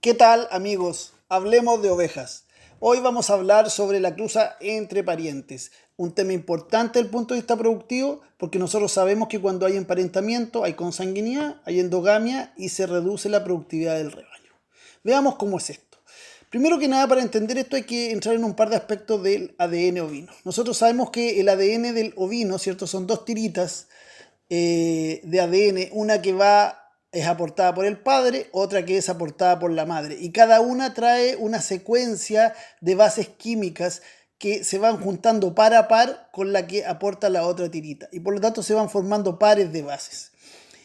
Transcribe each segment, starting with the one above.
¿Qué tal, amigos? Hablemos de ovejas. Hoy vamos a hablar sobre la cruza entre parientes, un tema importante desde el punto de vista productivo porque nosotros sabemos que cuando hay emparentamiento hay consanguinidad, hay endogamia y se reduce la productividad del rebaño. Veamos cómo es esto. Primero que nada, para entender esto hay que entrar en un par de aspectos del ADN ovino. Nosotros sabemos que el ADN del ovino, ¿cierto? Son dos tiritas de ADN, una que es aportada por el padre, otra que es aportada por la madre. Y cada una trae una secuencia de bases químicas que se van juntando par a par con la que aporta la otra tirita. Y por lo tanto se van formando pares de bases.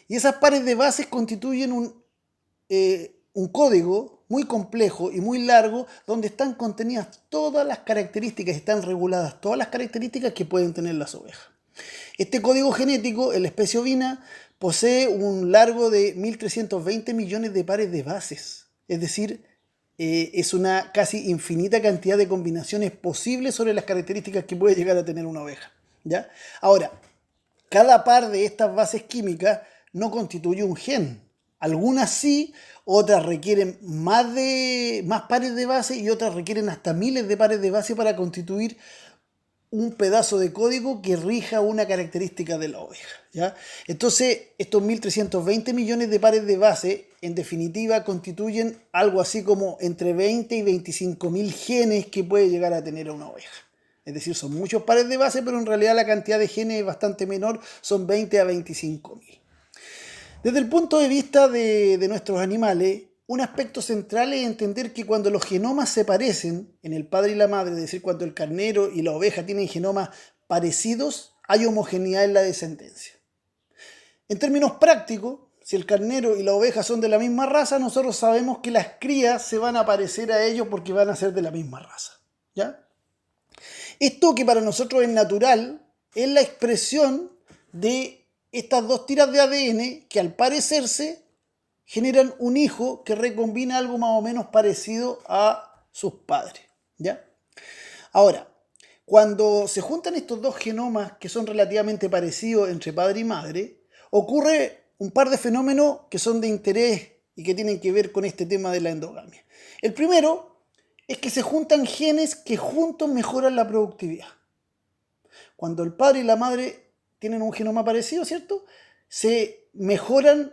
Y esas pares de bases constituyen un código muy complejo y muy largo donde están contenidas todas las características, están reguladas todas las características que pueden tener las ovejas. Este código genético en la especie ovina posee un largo de 1.320 millones de pares de bases. Es decir, es una casi infinita cantidad de combinaciones posibles sobre las características que puede llegar a tener una oveja. ¿Ya? Ahora, cada par de estas bases químicas no constituye un gen. Algunas sí, otras requieren más pares de base y otras requieren hasta miles de pares de base para constituir un pedazo de código que rija una característica de la oveja. ¿Ya? Entonces, estos 1.320 millones de pares de base, en definitiva, constituyen algo así como entre 20 y 25.000 genes que puede llegar a tener una oveja. Es decir, son muchos pares de base, pero en realidad la cantidad de genes es bastante menor, son 20 a 25.000. Desde el punto de vista de nuestros animales, un aspecto central es entender que cuando los genomas se parecen en el padre y la madre, es decir, cuando el carnero y la oveja tienen genomas parecidos, hay homogeneidad en la descendencia. En términos prácticos, si el carnero y la oveja son de la misma raza, nosotros sabemos que las crías se van a parecer a ellos porque van a ser de la misma raza. ¿Ya? Esto que para nosotros es natural es la expresión de estas dos tiras de ADN que al parecerse generan un hijo que recombina algo más o menos parecido a sus padres. ¿Ya? Ahora, cuando se juntan estos dos genomas que son relativamente parecidos entre padre y madre, ocurre un par de fenómenos que son de interés y que tienen que ver con este tema de la endogamia. El primero es que se juntan genes que juntos mejoran la productividad. Cuando el padre y la madre tienen un genoma parecido, ¿cierto? Se mejoran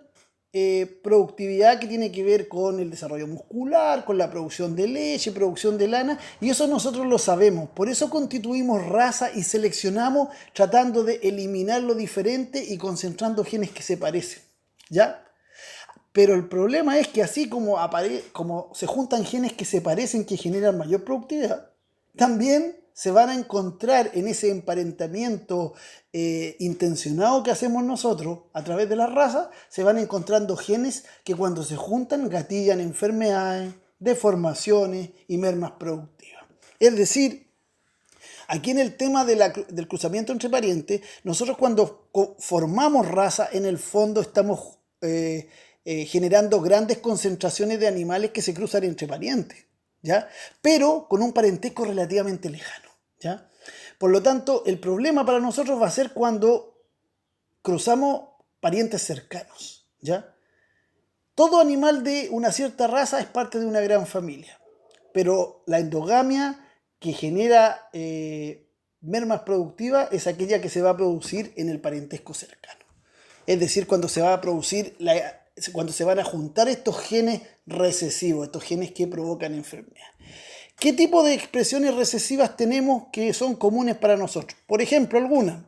productividad que tiene que ver con el desarrollo muscular, con la producción de leche, producción de lana, y eso nosotros lo sabemos. Por eso constituimos raza y seleccionamos tratando de eliminar lo diferente y concentrando genes que se parecen. ¿Ya? Pero el problema es que así como se juntan genes que se parecen, que generan mayor productividad, también se van a encontrar en ese emparentamiento intencionado que hacemos nosotros a través de la raza, se van encontrando genes que cuando se juntan gatillan enfermedades, deformaciones y mermas productivas. Es decir, aquí en el tema del cruzamiento entre parientes, nosotros cuando formamos raza, en el fondo estamos generando grandes concentraciones de animales que se cruzan entre parientes, ¿ya? Pero con un parentesco relativamente lejano, ¿ya? Por lo tanto, el problema para nosotros va a ser cuando cruzamos parientes cercanos, ¿ya? Todo animal de una cierta raza es parte de una gran familia, pero la endogamia que genera mermas productivas es aquella que se va a producir en el parentesco cercano. Es decir, cuando se van a juntar estos genes recesivos, estos genes que provocan enfermedad. ¿Qué tipo de expresiones recesivas tenemos que son comunes para nosotros? Por ejemplo, algunas.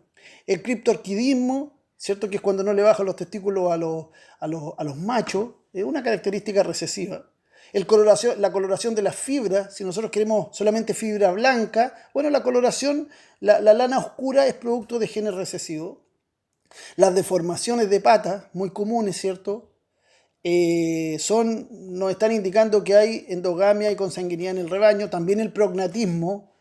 El criptorquidismo, ¿cierto? Que es cuando no le bajan los testículos a los machos, es una característica recesiva. La coloración de las fibras, si nosotros queremos solamente fibra blanca, bueno, la lana oscura es producto de genes recesivos. Las deformaciones de patas, muy comunes, ¿cierto? Nos están indicando que hay endogamia y consanguinidad en el rebaño. También el prognatismo,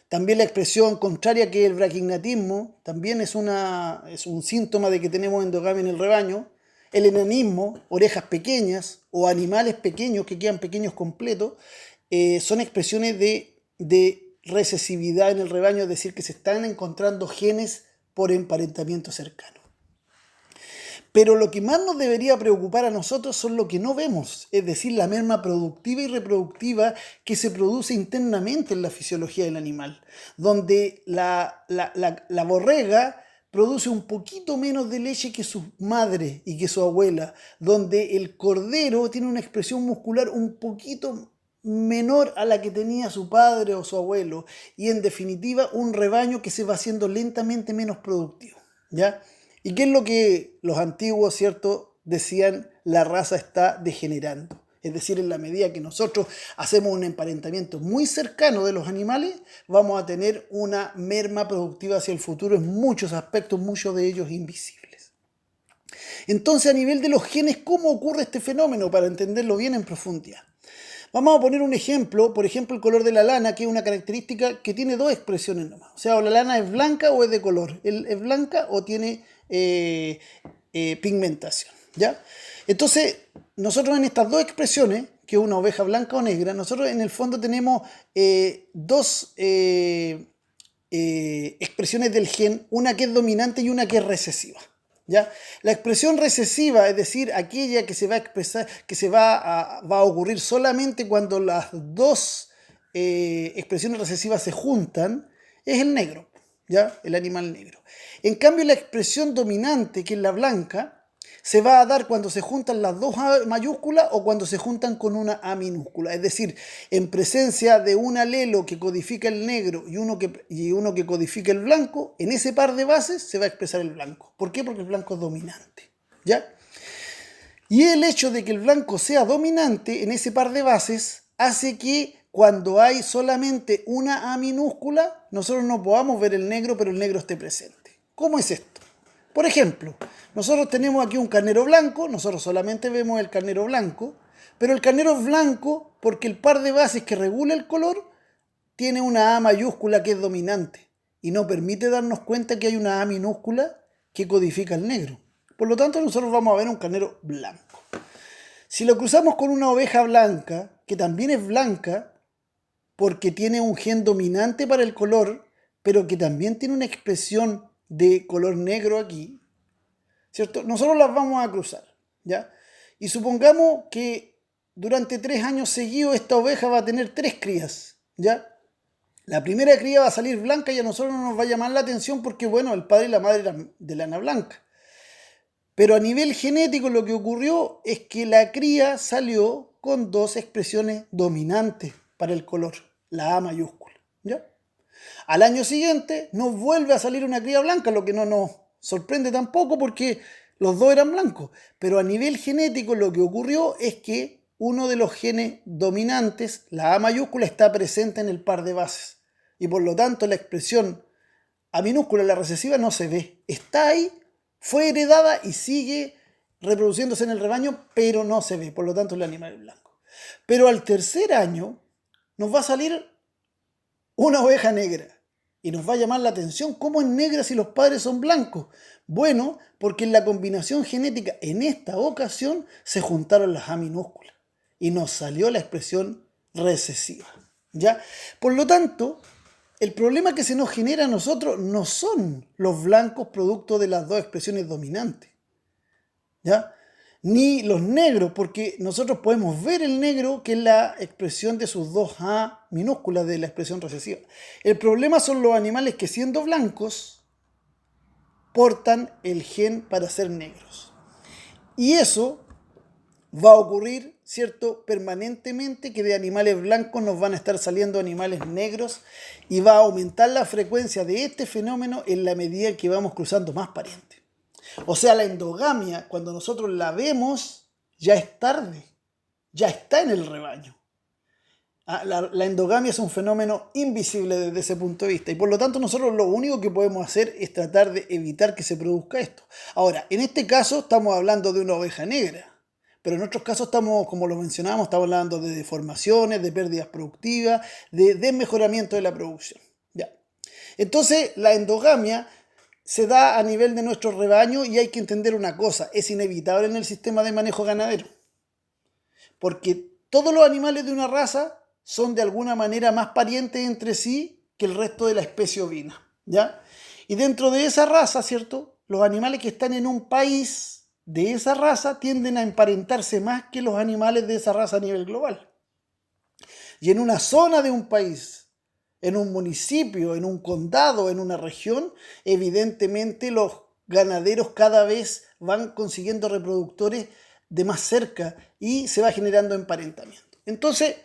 también la expresión contraria que el braquignatismo, también es un síntoma de que tenemos endogamia en el rebaño. El enanismo, orejas pequeñas o animales pequeños que quedan pequeños completos, son expresiones de recesividad en el rebaño, es decir, que se están encontrando genes por emparentamiento cercano. Pero lo que más nos debería preocupar a nosotros son lo que no vemos, es decir, la merma productiva y reproductiva que se produce internamente en la fisiología del animal, donde la borrega produce un poquito menos de leche que su madre y que su abuela, donde el cordero tiene una expresión muscular un poquito menor a la que tenía su padre o su abuelo, y en definitiva un rebaño que se va haciendo lentamente menos productivo, ¿ya? ¿Y qué es lo que los antiguos, cierto, decían? La raza está degenerando. Es decir, en la medida que nosotros hacemos un emparentamiento muy cercano de los animales, vamos a tener una merma productiva hacia el futuro en muchos aspectos, muchos de ellos invisibles. Entonces, a nivel de los genes, ¿cómo ocurre este fenómeno? Para entenderlo bien en profundidad. Vamos a poner un ejemplo, por ejemplo, el color de la lana, que es una característica que tiene dos expresiones nomás. O sea, o la lana es blanca o es de color. ¿Es blanca o tiene pigmentación? ¿Ya? Entonces, nosotros en estas dos expresiones, que es una oveja blanca o negra, nosotros en el fondo tenemos dos expresiones del gen, una que es dominante y una que es recesiva. ¿Ya? La expresión recesiva, es decir, aquella que se va a expresar, que va a ocurrir solamente cuando las dos expresiones recesivas se juntan, es el negro, ¿ya? El animal negro. En cambio, la expresión dominante, que es la blanca, se va a dar cuando se juntan las dos A mayúsculas o cuando se juntan con una A minúscula. Es decir, en presencia de un alelo que codifica el negro y uno que codifica el blanco, en ese par de bases se va a expresar el blanco. ¿Por qué? Porque el blanco es dominante, ¿ya? Y el hecho de que el blanco sea dominante en ese par de bases hace que cuando hay solamente una A minúscula, nosotros no podamos ver el negro, pero el negro esté presente. ¿Cómo es esto? Por ejemplo, nosotros tenemos aquí un carnero blanco, nosotros solamente vemos el carnero blanco, pero el carnero es blanco porque el par de bases que regula el color tiene una A mayúscula que es dominante y no permite darnos cuenta que hay una A minúscula que codifica el negro. Por lo tanto, nosotros vamos a ver un carnero blanco. Si lo cruzamos con una oveja blanca, que también es blanca porque tiene un gen dominante para el color, pero que también tiene una expresión de color negro aquí, ¿cierto? Nosotros las vamos a cruzar, ¿ya? Y supongamos que durante 3 años seguidos esta oveja va a tener 3 crías, ¿ya? La primera cría va a salir blanca y a nosotros no nos va a llamar la atención porque, bueno, el padre y la madre eran de lana blanca. Pero a nivel genético lo que ocurrió es que la cría salió con 2 expresiones dominantes para el color, la A mayúscula, ¿ya? Al año siguiente nos vuelve a salir una cría blanca, lo que no nos sorprende tampoco porque los dos eran blancos. Pero a nivel genético lo que ocurrió es que uno de los genes dominantes, la A mayúscula, está presente en el par de bases. Y por lo tanto la expresión A minúscula, la recesiva, no se ve. Está ahí, fue heredada y sigue reproduciéndose en el rebaño, pero no se ve. Por lo tanto el animal es blanco. Pero al tercer año nos va a salir una oveja negra. Y nos va a llamar la atención cómo es negra si los padres son blancos. Bueno, porque en la combinación genética en esta ocasión se juntaron las A minúsculas y nos salió la expresión recesiva, ¿ya? Por lo tanto, el problema que se nos genera a nosotros no son los blancos producto de las dos expresiones dominantes, ¿ya? Ni los negros, porque nosotros podemos ver el negro, que es la expresión de sus dos A minúsculas de la expresión recesiva. El problema son los animales que, siendo blancos, portan el gen para ser negros. Y eso va a ocurrir, ¿cierto?, permanentemente, que de animales blancos nos van a estar saliendo animales negros y va a aumentar la frecuencia de este fenómeno en la medida en que vamos cruzando más parientes. O sea, la endogamia, cuando nosotros la vemos, ya es tarde, ya está en el rebaño. La endogamia es un fenómeno invisible desde ese punto de vista y por lo tanto nosotros lo único que podemos hacer es tratar de evitar que se produzca esto. Ahora, en este caso estamos hablando de una oveja negra, pero en otros casos estamos, como lo mencionamos, estamos hablando de deformaciones, de pérdidas productivas, de desmejoramiento de la producción. ¿Ya? Entonces, la endogamia se da a nivel de nuestro rebaño y hay que entender una cosa, es inevitable en el sistema de manejo ganadero, porque todos los animales de una raza son de alguna manera más parientes entre sí que el resto de la especie ovina, ¿ya? Y dentro de esa raza, ¿cierto?, los animales que están en un país de esa raza tienden a emparentarse más que los animales de esa raza a nivel global. Y en una zona de un país, en un municipio, en un condado, en una región, evidentemente los ganaderos cada vez van consiguiendo reproductores de más cerca y se va generando emparentamiento. Entonces,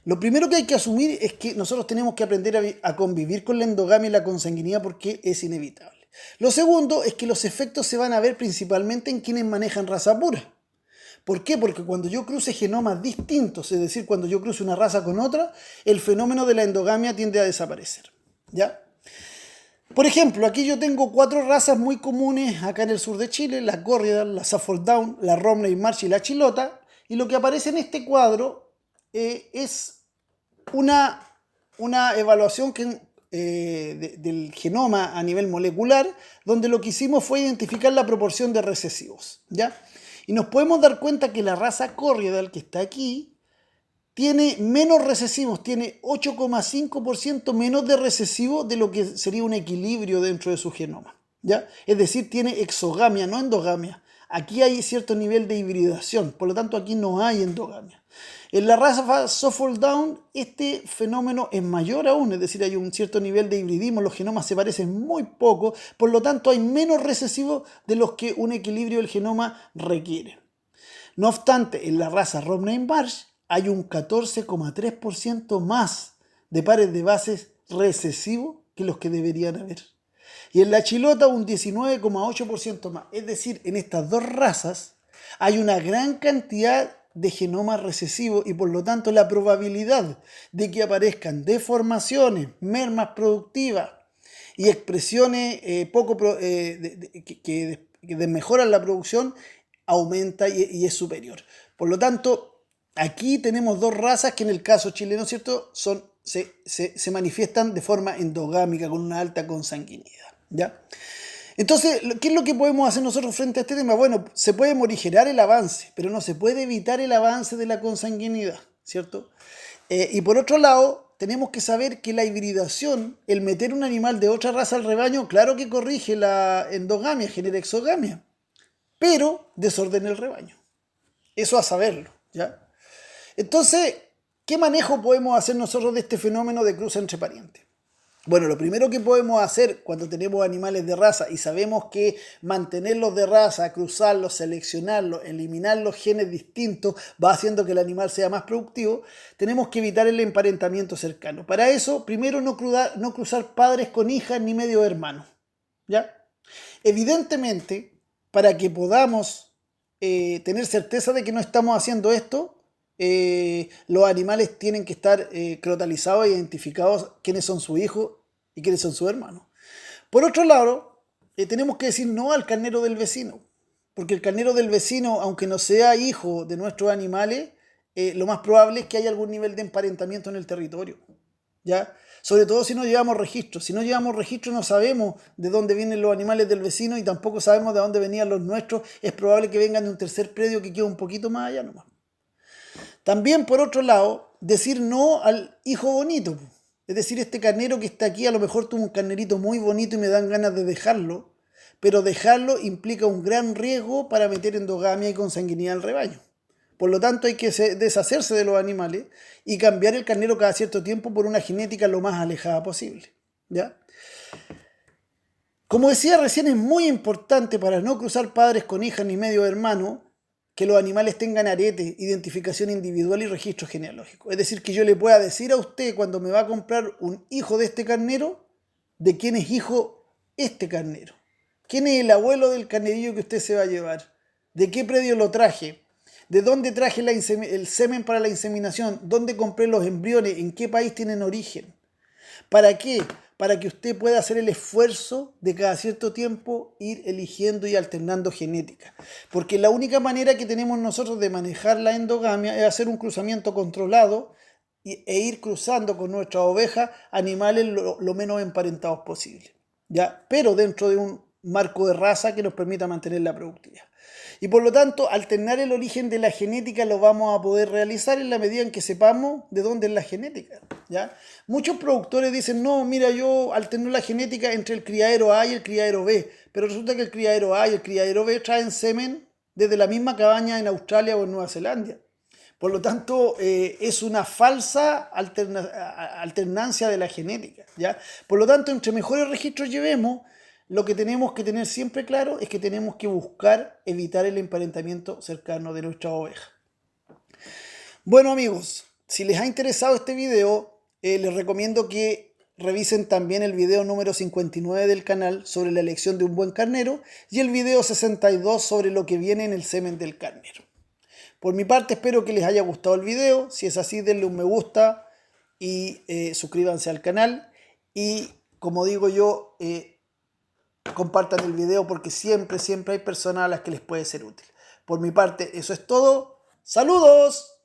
lo primero que hay que asumir es que nosotros tenemos que aprender a convivir con la endogamia y la consanguinidad porque es inevitable. Lo segundo es que los efectos se van a ver principalmente en quienes manejan raza pura. ¿Por qué? Porque cuando yo cruce genomas distintos, es decir, cuando yo cruce una raza con otra, el fenómeno de la endogamia tiende a desaparecer. ¿Ya? Por ejemplo, aquí yo tengo 4 razas muy comunes acá en el sur de Chile, la Corriedal, la Suffolk Down, la Romney Marsh y la Chilota, y lo que aparece en este cuadro es una evaluación del genoma a nivel molecular, donde lo que hicimos fue identificar la proporción de recesivos, ¿ya? Y nos podemos dar cuenta que la raza Corriedal, que está aquí, tiene menos recesivos, tiene 8,5% menos de recesivos de lo que sería un equilibrio dentro de su genoma, ¿ya? Es decir, tiene exogamia, no endogamia. Aquí hay cierto nivel de hibridación, por lo tanto aquí no hay endogamia. En la raza Suffolk Down este fenómeno es mayor aún, es decir, hay un cierto nivel de hibridismo, los genomas se parecen muy poco, por lo tanto hay menos recesivos de los que un equilibrio del genoma requiere. No obstante, en la raza Romney Marsh hay un 14,3% más de pares de bases recesivos que los que deberían haber. Y en la Chilota un 19,8% más. Es decir, en estas dos razas hay una gran cantidad de genomas recesivos y por lo tanto la probabilidad de que aparezcan deformaciones, mermas productivas y expresiones que desmejoran la producción aumenta y es superior. Por lo tanto, aquí tenemos dos razas que en el caso chileno, ¿cierto?, se manifiestan de forma endogámica con una alta consanguinidad, ¿ya? Entonces, ¿qué es lo que podemos hacer nosotros frente a este tema? Bueno, se puede morigerar el avance, pero no se puede evitar el avance de la consanguinidad, ¿cierto? Y por otro lado, tenemos que saber que la hibridación, el meter un animal de otra raza al rebaño, claro que corrige la endogamia, genera exogamia, pero desordena el rebaño. Eso a saberlo, ¿ya? Entonces, ¿qué manejo podemos hacer nosotros de este fenómeno de cruce entre parientes? Bueno, lo primero que podemos hacer cuando tenemos animales de raza y sabemos que mantenerlos de raza, cruzarlos, seleccionarlos, eliminar los genes distintos va haciendo que el animal sea más productivo, tenemos que evitar el emparentamiento cercano. Para eso, primero no cruzar padres con hijas ni medio hermanos, ¿ya? Evidentemente, para que podamos tener certeza de que no estamos haciendo esto, los animales tienen que estar crotalizados e identificados quiénes son sus hijos y quiénes son sus hermanos. Por otro lado, tenemos que decir no al carnero del vecino, porque el carnero del vecino, aunque no sea hijo de nuestros animales, lo más probable es que haya algún nivel de emparentamiento en el territorio, ¿ya? Sobre todo si no llevamos registros. Si no llevamos registros no sabemos de dónde vienen los animales del vecino y tampoco sabemos de dónde venían los nuestros. Es probable que vengan de un tercer predio que queda un poquito más allá nomás. También, por otro lado, decir no al hijo bonito. Es decir, este carnero que está aquí a lo mejor tuvo un carnerito muy bonito y me dan ganas de dejarlo, pero dejarlo implica un gran riesgo para meter endogamia y consanguinidad al rebaño. Por lo tanto, hay que deshacerse de los animales y cambiar el carnero cada cierto tiempo por una genética lo más alejada posible, ¿ya? Como decía recién, es muy importante para no cruzar padres con hijas ni medio hermano que los animales tengan arete, identificación individual y registro genealógico. Es decir, que yo le pueda decir a usted cuando me va a comprar un hijo de este carnero, de quién es hijo este carnero. ¿Quién es el abuelo del carnerillo que usted se va a llevar? ¿De qué predio lo traje? ¿De dónde traje el semen para la inseminación? ¿Dónde compré los embriones? ¿En qué país tienen origen? ¿Para qué? Para que usted pueda hacer el esfuerzo de cada cierto tiempo ir eligiendo y alternando genética. Porque la única manera que tenemos nosotros de manejar la endogamia es hacer un cruzamiento controlado e ir cruzando con nuestras ovejas animales lo menos emparentados posible, ¿ya? Pero dentro de un marco de raza que nos permita mantener la productividad. Y por lo tanto, alternar el origen de la genética lo vamos a poder realizar en la medida en que sepamos de dónde es la genética, ¿ya? Muchos productores dicen, no, mira, yo alterno la genética entre el criadero A y el criadero B, pero resulta que el criadero A y el criadero B traen semen desde la misma cabaña en Australia o en Nueva Zelanda. Por lo tanto, es una falsa alternancia de la genética, ¿ya? Por lo tanto, entre mejores registros llevemos, lo que tenemos que tener siempre claro es que tenemos que buscar evitar el emparentamiento cercano de nuestra oveja. Bueno amigos, si les ha interesado este video, les recomiendo que revisen también el video número 59 del canal sobre la elección de un buen carnero y el video 62 sobre lo que viene en el semen del carnero. Por mi parte espero que les haya gustado el video. Si es así, denle un me gusta y suscríbanse al canal. Y como digo yo, compartan el video porque siempre hay personas a las que les puede ser útil. Por mi parte, eso es todo. ¡Saludos!